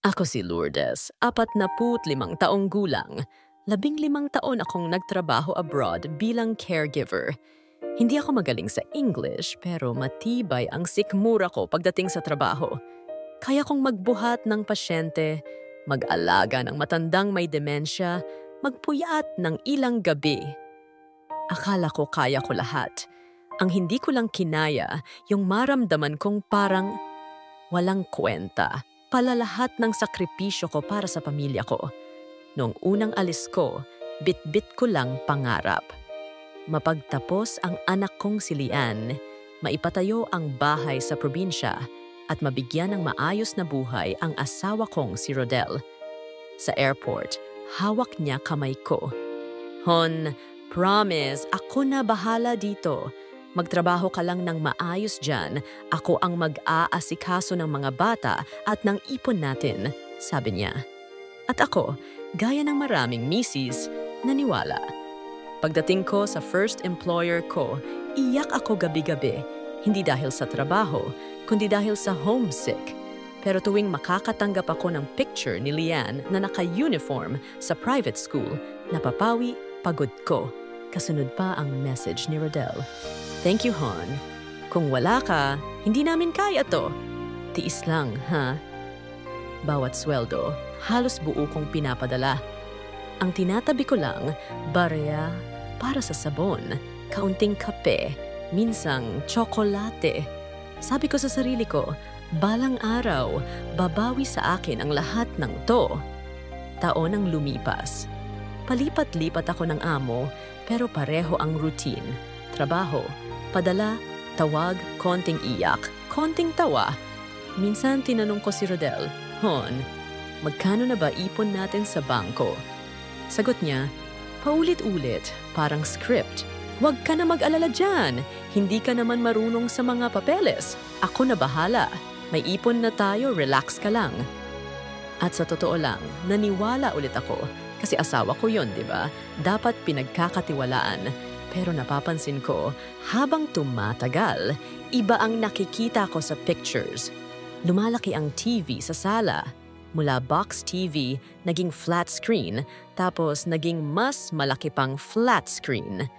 Ako si Lourdes, 45 taong gulang. 15 taon akong nagtrabaho abroad bilang caregiver. Hindi ako magaling sa English pero matibay ang sikmura ko pagdating sa trabaho. Kaya kong magbuhat ng pasyente, mag-alaga ng matandang may demensya, magpuyat ng ilang gabi. Akala ko kaya ko lahat. Ang hindi ko lang kinaya, yung maramdaman kong parang walang kwenta. Pala lahat ng sakripisyo ko para sa pamilya ko. Noong unang alis ko, bit-bit ko lang pangarap. Mapagtapos ang anak kong si Lian, maipatayo ang bahay sa probinsya at mabigyan ng maayos na buhay ang asawa kong si Rodel. Sa airport, hawak niya kamay ko. Hon, promise, ako na bahala dito. Magtrabaho ka lang ng maayos dyan, ako ang mag-aasikaso ng mga bata at ng ipon natin, sabi niya. At ako, gaya ng maraming misis, naniwala. Pagdating ko sa first employer ko, iyak ako gabi-gabi, hindi dahil sa trabaho, kundi dahil sa homesick. Pero tuwing makakatanggap ako ng picture ni Lian na naka-uniform sa private school, napapawi, pagod ko. Kasunod pa ang message ni Rodel. Thank you, Hon. Kung wala ka, hindi namin kaya to. Tiis lang, ha? Bawat sweldo, halos buo kong pinapadala. Ang tinatabi ko lang, barya para sa sabon, kaunting kape, minsang tsokolate. Sabi ko sa sarili ko, balang araw, babawi sa akin ang lahat ng to. Taon ang lumipas. Palipat-lipat ako ng amo, pero pareho ang routine. Trabaho, padala, tawag, konting iyak, konting tawa. Minsan tinanong ko si Rodel, Hon, magkano na ba ipon natin sa bangko? Sagot niya, paulit-ulit, parang script. Huwag ka na mag-alala dyan, hindi ka naman marunong sa mga papeles. Ako na bahala, may ipon na tayo, relax ka lang. At sa totoo lang, naniwala ulit ako, kasi asawa ko yon, di ba? Dapat pinagkakatiwalaan. Pero napapansin ko, habang tumatagal, iba ang nakikita ko sa pictures. Lumalaki ang TV sa sala. Mula box TV, naging flat screen, tapos naging mas malaki pang flat screen.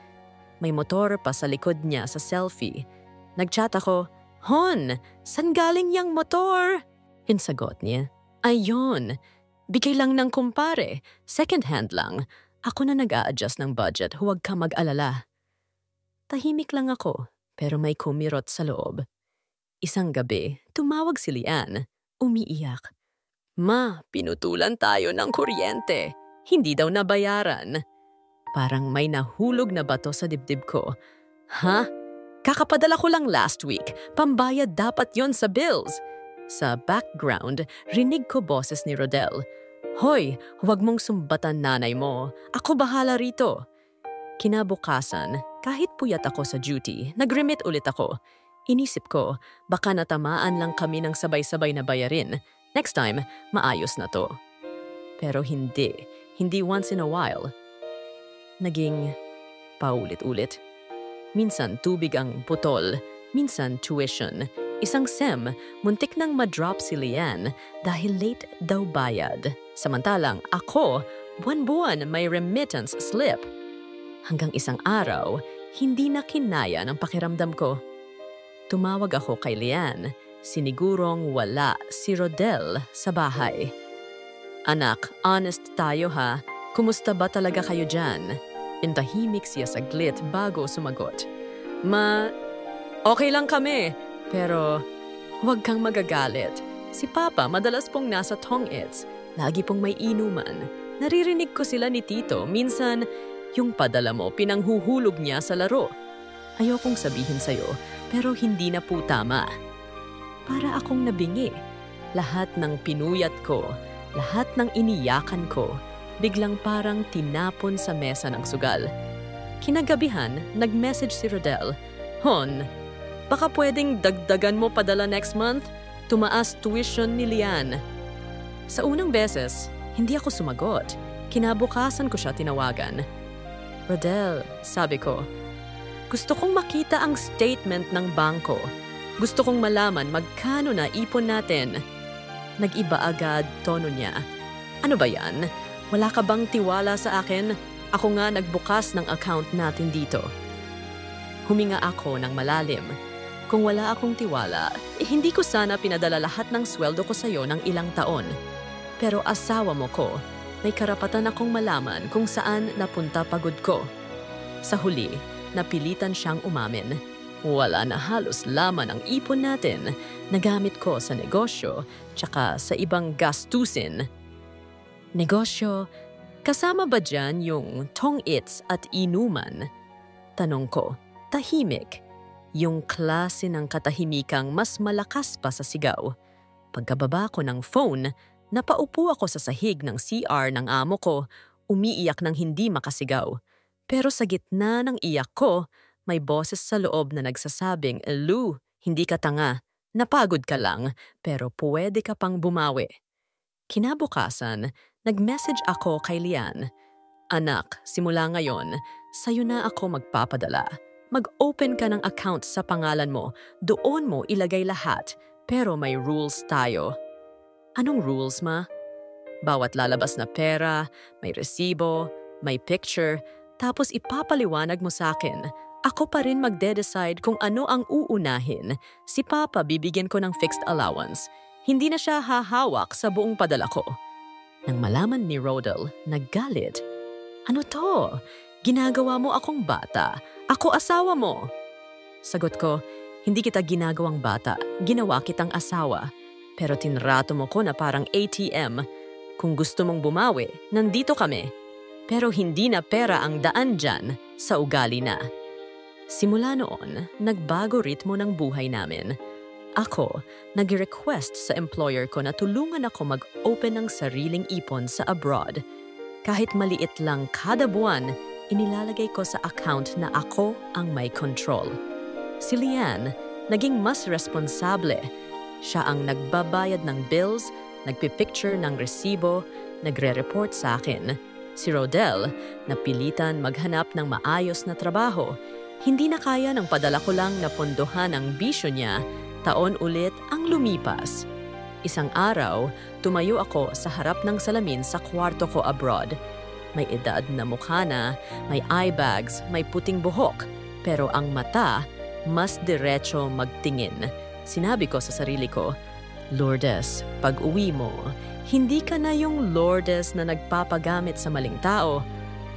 May motor pa sa likod niya sa selfie. Nagchat ako, Hon, san galing yang motor? Insagot niya, ayun, bigay lang ng kumpare, second hand lang. Ako na nag-a-adjust ng budget, huwag ka mag-alala. Tahimik lang ako, pero may kumirot sa loob. Isang gabi, tumawag si Lian, umiiyak. Ma, pinutulan tayo ng kuryente. Hindi daw nabayaran. Parang may nahulog na bato sa dibdib ko. Ha? Kakapadala ko lang last week. Pambayad dapat yon sa bills. Sa background, rinig ko boses ni Rodel. Hoy, huwag mong sumbatan nanay mo. Ako bahala rito. Kinabukasan, kahit puyat ako sa duty, nag-remit ulit ako. Inisip ko, baka natamaan lang kami ng sabay-sabay na bayarin. Next time, maayos na to. Pero hindi once in a while. Naging paulit-ulit. Minsan tubig ang putol, minsan tuition. Isang SEM, muntik nang ma-drop si Lian dahil late daw bayad. Samantalang ako, buwan-buwan may remittance slip. Hanggang isang araw, hindi na kinaya ng pakiramdam ko. Tumawag ako kay Lian, sinigurong wala si Rodel sa bahay. Anak, honest tayo ha, kumusta ba talaga kayo dyan? Intahimik siya saglit bago sumagot. Okay lang kami. Pero, huwag kang magagalit. Si Papa madalas pong nasa tong-its. Lagi pong may inuman. Naririnig ko sila ni Tito. Minsan, yung padala mo pinanghuhulog niya sa laro. Ayokong sabihin sa'yo, pero hindi na po tama. Para akong nabingi. Lahat ng pinuyat ko, lahat ng iniyakan ko, biglang parang tinapon sa mesa ng sugal. Kinagabihan, nag-message si Rodel, Hon, baka pwedeng dagdagan mo padala next month? Tumaas tuition ni Lian. Sa unang beses, hindi ako sumagot. Kinabukasan ko siya tinawagan. Rodel, sabi ko, gusto kong makita ang statement ng bangko. Gusto kong malaman magkano na ipon natin. Nag-iba agad tono niya. Ano ba yan? Wala ka bang tiwala sa akin? Ako nga nagbukas ng account natin dito. Huminga ako ng malalim. Kung wala akong tiwala, hindi ko sana pinadala lahat ng sweldo ko sa'yo ng ilang taon. Pero asawa mo ko, may karapatan akong malaman kung saan napunta pagod ko. Sa huli, napilitan siyang umamin. Wala na halos laman ang ipon natin. Nagamit ko sa negosyo, tsaka sa ibang gastusin. Negosyo, kasama ba dyan yung tong-its at inuman? Tanong ko, tahimik. Yung klase ng katahimikang mas malakas pa sa sigaw. Pagkababa ko ng phone, napaupo ako sa sahig ng CR ng amo ko, umiiyak ng hindi makasigaw. Pero sa gitna ng iyak ko, may boses sa loob na nagsasabing, Lou, hindi ka tanga. Napagod ka lang, pero pwede ka pang bumawi. Kinabukasan, nag-message ako kay Lian. Anak, simula ngayon, sa'yo na ako magpapadala. Mag-open ka ng account sa pangalan mo. Doon mo ilagay lahat, pero may rules tayo. Anong rules, ma? Bawat lalabas na pera, may resibo, may picture, tapos ipapaliwanag mo sa akin. Ako pa rin magde-decide kung ano ang uunahin. Si Papa bibigyan ko ng fixed allowance. Hindi na siya hahawak sa buong padala ko. Nang malaman ni Rodel, naggalit. Ano to? Ginagawa mo akong bata. Ako asawa mo. Sagot ko, hindi kita ginagawang bata. Ginawa kitang asawa. Pero tinrato mo ko na parang ATM. Kung gusto mong bumawi, nandito kami. Pero hindi na pera ang daan dyan, sa ugali na. Simula noon, nagbago ritmo ng buhay namin. Ako, nag-request sa employer ko na tulungan ako mag-open ng sariling ipon sa abroad. Kahit maliit lang kada buwan, inilalagay ko sa account na ako ang may control. Si Lian, naging mas responsable. Siya ang nagbabayad ng bills, nagpipicture ng resibo, nagre-report sa akin. Si Rodel, napilitan maghanap ng maayos na trabaho. Hindi na kaya ng padala ko lang na pondohan ang bisyo niya, taon ulit ang lumipas. Isang araw, tumayo ako sa harap ng salamin sa kwarto ko abroad. May edad na mukha na, may eye bags, may puting buhok, pero ang mata, mas diretso magtingin. Sinabi ko sa sarili ko, Lourdes, pag uwi mo, hindi ka na yung Lourdes na nagpapagamit sa maling tao.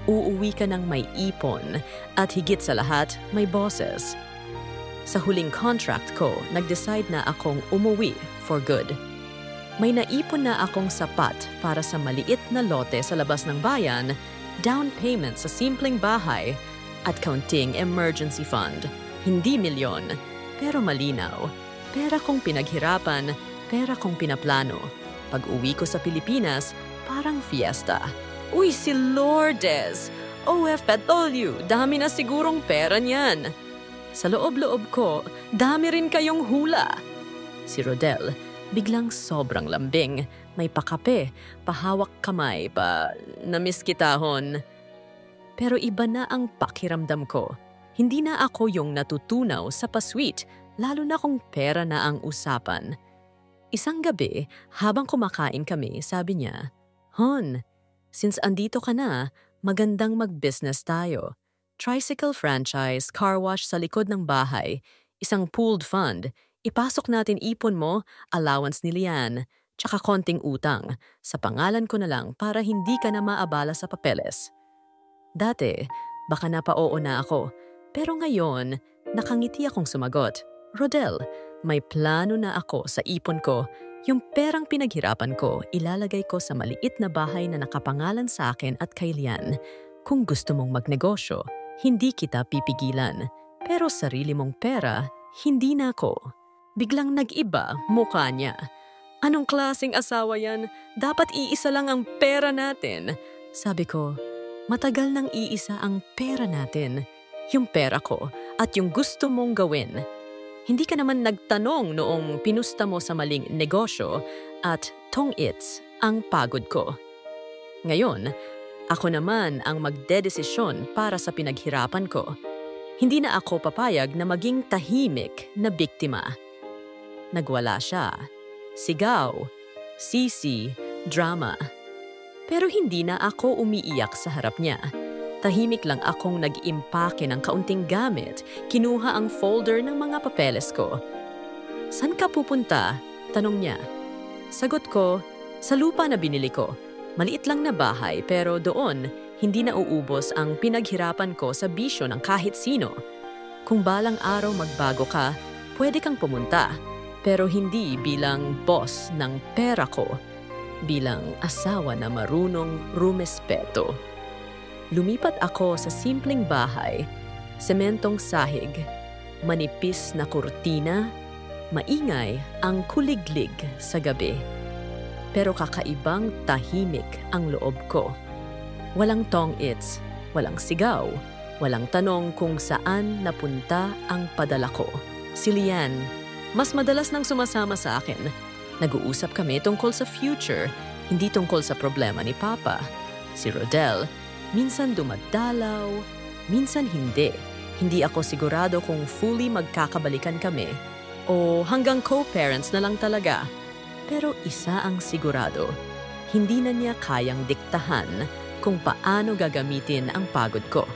Uuwi ka ng may ipon at higit sa lahat, may boses. Sa huling contract ko, nag-decide na akong umuwi for good. May naipon na akong sapat para sa maliit na lote sa labas ng bayan, down payment sa simpleng bahay, at kaunting emergency fund. Hindi milyon, pero malinaw. Pera kong pinaghirapan, pera kong pinaplano. Pag uwi ko sa Pilipinas, parang fiesta. Uy, si Lourdes! OFW, dami na sigurong pera niyan. Sa loob-loob ko, dami rin kayong hula. Si Rodel, biglang sobrang lambing. May pakape, pahawak kamay, namiss kitahon. Pero iba na ang pakiramdam ko. Hindi na ako yung natutunaw sa pasweet, lalo na kung pera na ang usapan. Isang gabi, habang kumakain kami, sabi niya, Hon, since andito ka na, magandang mag-business tayo. Tricycle franchise, car wash sa likod ng bahay, isang pooled fund, ipasok natin ipon mo, allowance ni Lian, tsaka konting utang. Sa pangalan ko na lang para hindi ka na maabala sa papeles. Dati, baka napaoo na ako, pero ngayon, nakangiti akong sumagot. Rodel, may plano na ako sa ipon ko. Yung perang pinaghirapan ko, ilalagay ko sa maliit na bahay na nakapangalan sa akin at kay Lian. Kung gusto mong magnegosyo, hindi kita pipigilan. Pero sarili mong pera, hindi na ako. Biglang nag-iba mukha niya. Anong klaseng asawa yan? Dapat iisa lang ang pera natin. Sabi ko, matagal nang iisa ang pera natin. Yung pera ko at yung gusto mong gawin. Hindi ka naman nagtanong noong pinusta mo sa maling negosyo at tong-its ang pagod ko. Ngayon, ako naman ang magdedesisyon para sa pinaghirapan ko. Hindi na ako papayag na maging tahimik na biktima. Nagwala siya. Sigaw. sisi, drama. Pero hindi na ako umiiyak sa harap niya. Tahimik lang akong nag-impake ng kaunting gamit, kinuha ang folder ng mga papeles ko. "San ka pupunta?" tanong niya. Sagot ko, "Sa lupa na binili ko. Maliit lang na bahay pero doon, hindi na uubos ang pinaghirapan ko sa bisyo ng kahit sino. Kung balang araw magbago ka, pwede kang pumunta. Pero hindi bilang boss ng pera ko, bilang asawa na marunong rumespeto." Lumipat ako sa simpleng bahay, sementong sahig, manipis na kurtina, maingay ang kuliglig sa gabi. Pero kakaibang tahimik ang loob ko. Walang tong-its, walang sigaw, walang tanong kung saan napunta ang padala ko. Si Lian, mas madalas nang sumasama sa akin. Nag-uusap kami tungkol sa future, hindi tungkol sa problema ni Papa. Si Rodel, minsan dumadalaw, minsan hindi. Hindi ako sigurado kung fully magkakabalikan kami o hanggang co-parents na lang talaga. Pero isa ang sigurado, hindi na niya kayang diktahan kung paano gagamitin ang pagod ko.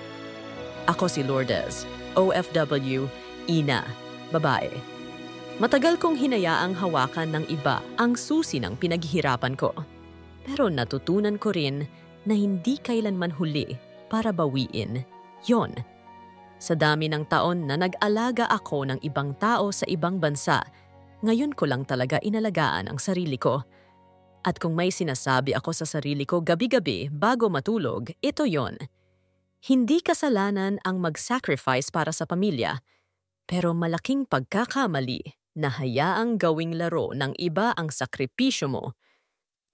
Ako si Lourdes, OFW, ina, babae. Matagal kong hinayaang hawakan ng iba ang susi ng pinaghihirapan ko. Pero natutunan ko rin na hindi kailanman huli para bawiin yon. Sa dami ng taon na nag-alaga ako ng ibang tao sa ibang bansa, ngayon ko lang talaga inalagaan ang sarili ko. At kung may sinasabi ako sa sarili ko gabi-gabi bago matulog, ito yon. Hindi kasalanan ang mag-sacrifice para sa pamilya, pero malaking pagkakamali na hayaang gawing laro ng iba ang sakripisyo mo.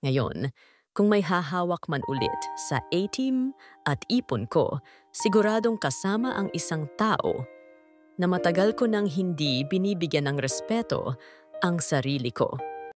Ngayon, kung may hahawak man ulit sa ATM at ipon ko, siguradong kasama ang isang tao na matagal ko nang hindi binibigyan ng respeto ang sarili ko.